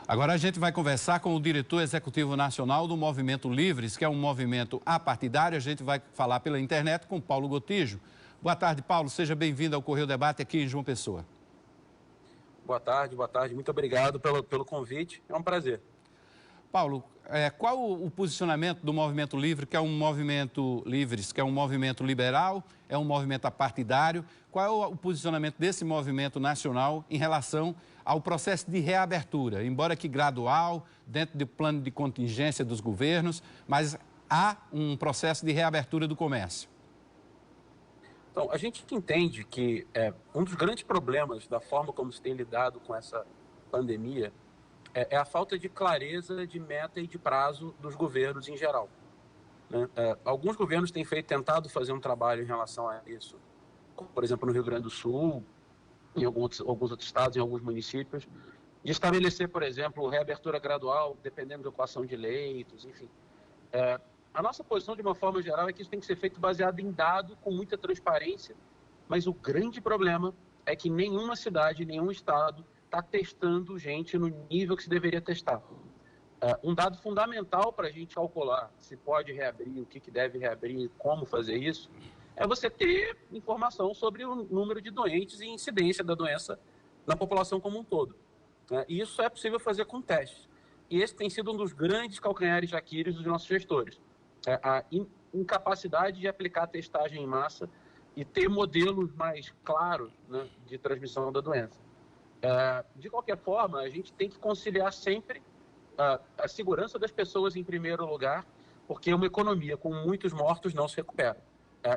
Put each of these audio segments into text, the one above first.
Agora a gente vai conversar com o diretor executivo nacional do Movimento Livres, que é um movimento apartidário. A gente vai falar pela internet com Paulo Gotijo. Boa tarde, Paulo. Seja bem-vindo ao Correio Debate aqui em João Pessoa. Boa tarde. Muito obrigado pelo convite. É um prazer. Paulo, qual o posicionamento do Movimento Livre, que é um movimento livres, que é um movimento liberal, é um movimento apartidário? Qual é o posicionamento desse movimento nacional em relação ao processo de reabertura, embora que gradual, dentro do plano de contingência dos governos, mas há um processo de reabertura do comércio? Então, a gente entende que um dos grandes problemas da forma como se tem lidado com essa pandemia é a falta de clareza de meta e de prazo dos governos em geral, né? Alguns governos têm tentado fazer um trabalho em relação a isso, como, por exemplo, no Rio Grande do Sul, em alguns outros estados, em alguns municípios, de estabelecer, por exemplo, reabertura gradual, dependendo da ocupação de leitos, enfim. A nossa posição, de uma forma geral, é que isso tem que ser feito baseado em dado, com muita transparência, mas o grande problema é que nenhuma cidade, nenhum estado está testando gente no nível que se deveria testar. Um dado fundamental para a gente calcular se pode reabrir, o que deve reabrir, como fazer isso, é você ter informação sobre o número de doentes e incidência da doença na população como um todo. E isso é possível fazer com testes. E esse tem sido um dos grandes calcanhares de Aquiles dos nossos gestores. A incapacidade de aplicar testagem em massa e ter modelos mais claros, né, de transmissão da doença. De qualquer forma, a gente tem que conciliar sempre a segurança das pessoas em primeiro lugar, porque uma economia com muitos mortos não se recupera.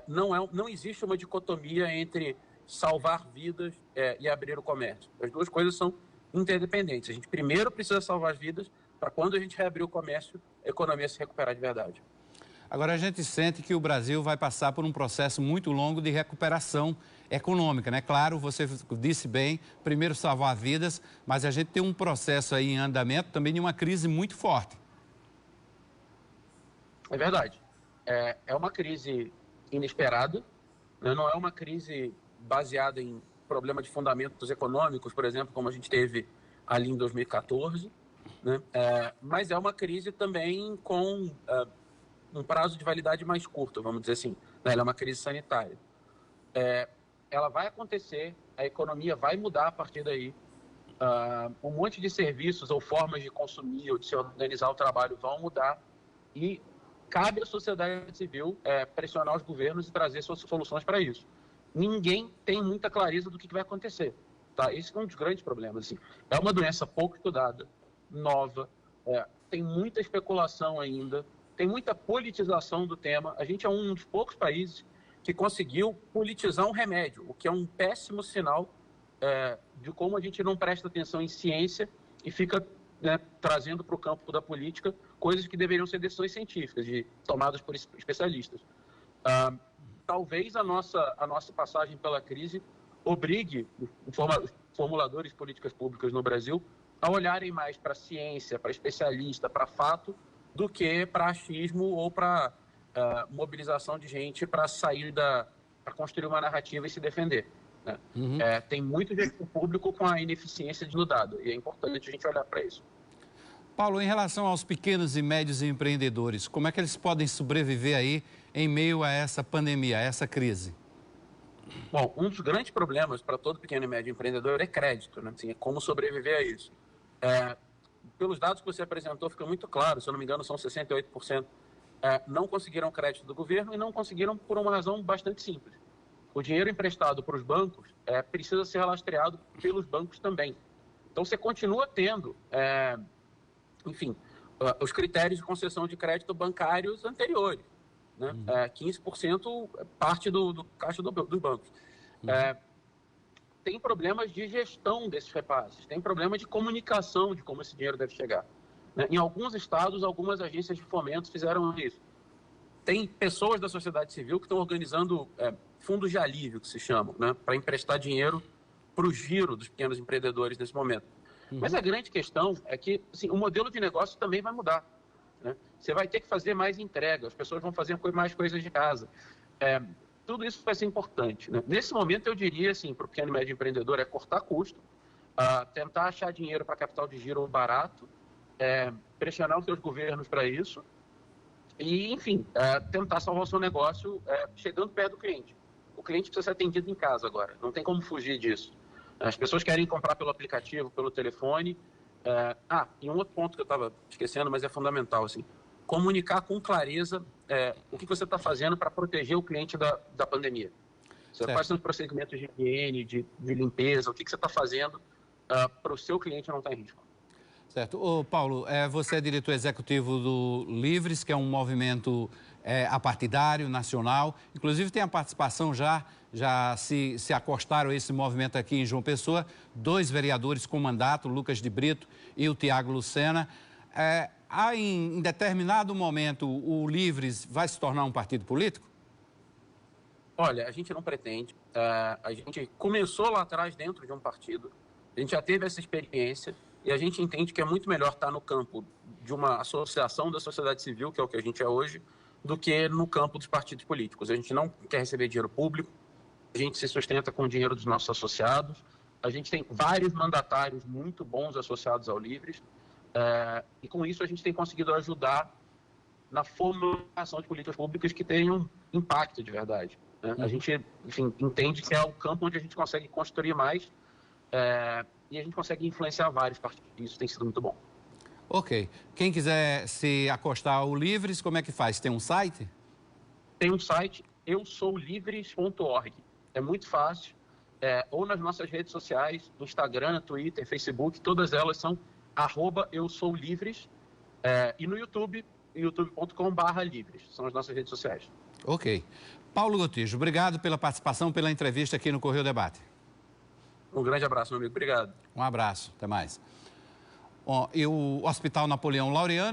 Não existe uma dicotomia entre salvar vidas e abrir o comércio. As duas coisas são interdependentes. A gente primeiro precisa salvar as vidas para quando a gente reabrir o comércio, a economia se recuperar de verdade. Agora, a gente sente que o Brasil vai passar por um processo muito longo de recuperação econômica, né? Claro, você disse bem, primeiro salvar vidas, mas a gente tem um processo aí em andamento também de uma crise muito forte. É verdade. É uma crise inesperada, né? Não é uma crise baseada em problema de fundamentos econômicos, por exemplo, como a gente teve ali em 2014, né? Mas é uma crise também com um prazo de validade mais curto, vamos dizer assim, né? Ela é uma crise sanitária. Ela vai acontecer, a economia vai mudar a partir daí, um monte de serviços ou formas de consumir ou de se organizar o trabalho vão mudar e cabe à sociedade civil pressionar os governos e trazer suas soluções para isso. Ninguém tem muita clareza do que vai acontecer. Tá? Esse é um dos grandes problemas. Assim. É uma doença pouco estudada, nova, tem muita especulação ainda, tem muita politização do tema. A gente é um dos poucos países que conseguiu politizar um remédio, o que é um péssimo sinal de como a gente não presta atenção em ciência e fica, né, trazendo para o campo da política coisas que deveriam ser decisões científicas, tomadas por especialistas. Talvez a nossa passagem pela crise obrigue os formuladores de políticas públicas no Brasil a olharem mais para a ciência, para especialista, para fato, do que para achismo ou para mobilização de gente para sair para construir uma narrativa e se defender. Né? Uhum. Tem muito gestor público com a ineficiência de no dado, e é importante a gente olhar para isso. Paulo, em relação aos pequenos e médios empreendedores, como é que eles podem sobreviver aí em meio a essa pandemia, a essa crise? Bom, um dos grandes problemas para todo pequeno e médio empreendedor é crédito, né? Assim, é como sobreviver a isso. Pelos dados que você apresentou, fica muito claro, se eu não me engano, são 68%, não conseguiram crédito do governo e não conseguiram por uma razão bastante simples. O dinheiro emprestado para os bancos precisa ser rastreado pelos bancos também. Então, você continua tendo, enfim, os critérios de concessão de crédito bancários anteriores. Né? 15% parte do caixa dos bancos. Tem problemas de gestão desses repasses, tem problemas de comunicação de como esse dinheiro deve chegar. Né? Em alguns estados, algumas agências de fomento fizeram isso. Tem pessoas da sociedade civil que estão organizando fundos de alívio, que se chamam, né? Para emprestar dinheiro para o giro dos pequenos empreendedores nesse momento. Mas a grande questão é que assim, o modelo de negócio também vai mudar. Né? Você vai ter que fazer mais entrega, as pessoas vão fazer mais coisas de casa. Tudo isso vai ser importante. Né? Nesse momento, eu diria assim, para o pequeno e médio empreendedor, é cortar custo, tentar achar dinheiro para capital de giro barato, pressionar os seus governos para isso e, enfim, tentar salvar o seu negócio chegando perto do cliente. O cliente precisa ser atendido em casa agora, não tem como fugir disso. As pessoas querem comprar pelo aplicativo, pelo telefone. E um outro ponto que eu estava esquecendo, mas é fundamental, assim, comunicar com clareza o que você está fazendo para proteger o cliente da pandemia. Quais são os procedimentos de higiene, de limpeza, o que você está fazendo para o seu cliente não estar em risco. Certo. Ô, Paulo, você é diretor executivo do Livres, que é um movimento apartidário, nacional. Inclusive tem a participação já se acostaram a esse movimento aqui em João Pessoa, 2 vereadores com mandato, Lucas de Brito e o Tiago Lucena. Em determinado momento, o Livres vai se tornar um partido político? Olha, a gente não pretende. A gente começou lá atrás dentro de um partido, a gente já teve essa experiência e a gente entende que é muito melhor estar no campo de uma associação da sociedade civil, que é o que a gente é hoje, do que no campo dos partidos políticos. A gente não quer receber dinheiro público, a gente se sustenta com o dinheiro dos nossos associados, a gente tem vários mandatários muito bons associados ao Livres, e com isso a gente tem conseguido ajudar na formulação de políticas públicas que tenham impacto de verdade. A gente, enfim, entende que é o campo onde a gente consegue construir mais e a gente consegue influenciar vários partidos. Isso tem sido muito bom. Ok. Quem quiser se acostar ao Livres, como é que faz? Tem um site? Tem um site, eusoulivres.org. É muito fácil. Ou nas nossas redes sociais, no Instagram, Twitter, Facebook, todas elas são @eusoulivres. E no YouTube, youtube.com/livres. São as nossas redes sociais. Ok. Paulo Gotijo, obrigado pela participação, pela entrevista aqui no Correio Debate. Um grande abraço, meu amigo. Obrigado. Um abraço. Até mais. E o Hospital Napoleão Laureano